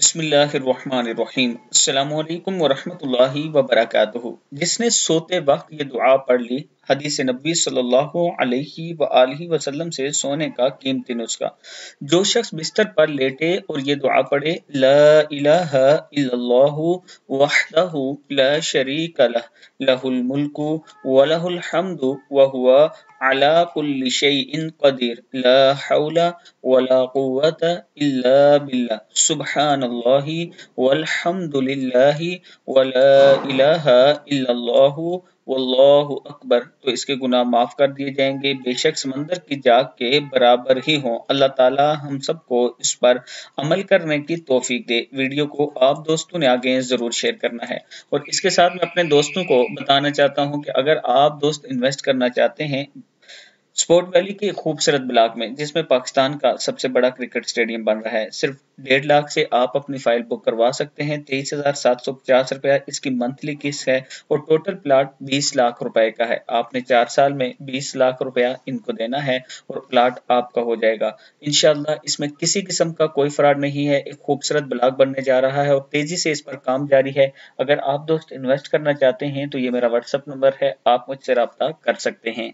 बिस्मिल्लाहिर्रहमानिर्रहीम। अस्सलामुअलैकुम वरहमतुल्लाहि वबरकातुहू। जिसने सोते वक्त ये दुआ पढ़ ली, हदीस नबी सल्लल्लाहु अलैहि वआलिहि वसल्लम से सोने का कीमती नुस्खा। जो शख्स बिस्तर पर लेटे और ये दुआ पढ़े, ला इलाहा इल्लल्लाहु वहदहु ला शरीका लह, लहुल मुल्कु व लहुल हम्दु व हुवा अला कुल्लि शैइन कदीर, ला हौला वला कुव्वता इल्ला बिल्लाह, सुब्हानल्लाहि वल्हम्दुलिल्लाहि वला इलाहा इल्लल्लाहु वल्लाहु अकबर। तो इसके गुनाह माफ कर दिए जाएंगे, बेशक समंदर की जाग के बराबर ही हों। अल्लाह ताला हम सबको इस पर अमल करने की तौफीक दे। वीडियो को आप दोस्तों ने आगे जरूर शेयर करना है। और इसके साथ मैं अपने दोस्तों को बताना चाहता हूं कि अगर आप दोस्त इन्वेस्ट करना चाहते हैं स्पोर्ट वैली के खूबसूरत ब्लॉक में, जिसमें पाकिस्तान का सबसे बड़ा क्रिकेट स्टेडियम बन रहा है, सिर्फ 1.5 लाख से आप अपनी फाइल बुक करवा सकते हैं। 23,750 रुपया इसकी मंथली किस्त है और टोटल प्लाट 20 लाख रुपए का है। आपने 4 साल में 20 लाख रुपया इनको देना है और प्लाट आपका हो जाएगा इंशाल्लाह। इसमें किसी किस्म का कोई फ्रॉड नहीं है। एक खूबसूरत ब्लॉक बनने जा रहा है और तेजी से इस पर काम जारी है। अगर आप दोस्त इन्वेस्ट करना चाहते हैं तो ये मेरा व्हाट्सएप नंबर है, आप मुझसे राब्ता कर सकते हैं।